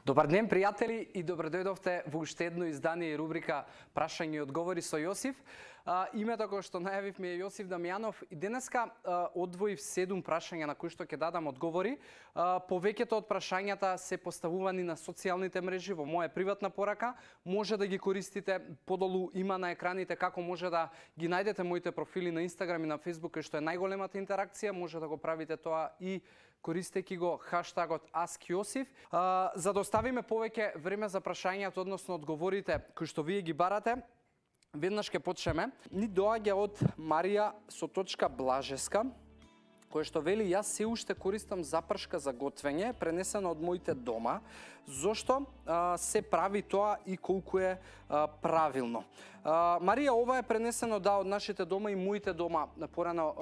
Добар ден, пријатели, и добре дојдовте во уште едно издание и рубрика Прашање и одговори со Јосиф. Името кој што најавивме е Јосиф Дамјанов и денеска одвоив 7 прашања на кои што ќе дадам одговори. Повеќето од прашањата се поставувани на социјалните мрежи во моја приватна порака. Може да ги користите, подолу има на екраните како може да ги најдете моите профили на Инстаграм и на Фејсбук, кој што е најголемата интеракција. Може да го правите тоа и користејќи го хаштагот #AskJosif. За да оставиме повеќе време за прашањата, односно одговорите кои што вие ги барате, веднаш ќе почнеме. Ни доаѓа од Марија со точка Блажеска, кој што вели: јас се уште користам запршка за готвење, пренесена од моите дома. Зошто се прави тоа и колку е правилно? Марија, ова е пренесено од нашите дома и моите дома порано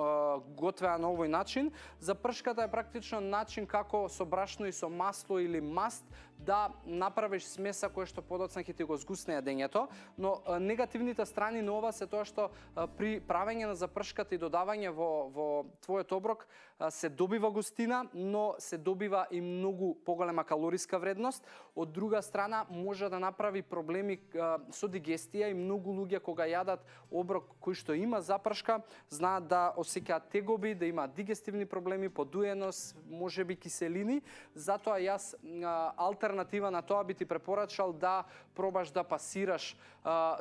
готвеа на овој начин. Запршката е практично начин како со брашно и со масло или маст да направиш смеса која што подоцна ќе ти го згусне јадењето, но негативните страни на ова се тоа што при правење на запршката и додавање во твојот оброк се добива густина, но се добива и многу поголема калориска вредност. Од друга страна може да направи проблеми со дигестија и многу луѓе кога јадат оброк кој што има запршка, знаат да осеќаат тегоби, да имаат дигестивни проблеми, подуеност, можеби киселини. Затоа јас алтернатива на тоа би ти препорачал да пробаш да пасираш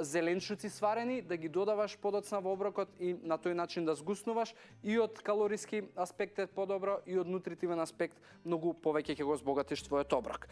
зеленчуци сварени, да ги додаваш подоцна во оброкот и на тој начин да згуснуваш, и од калориски аспект е подобро и од нутритивен аспект многу повеќе ќе го збогатиш твојот оброк.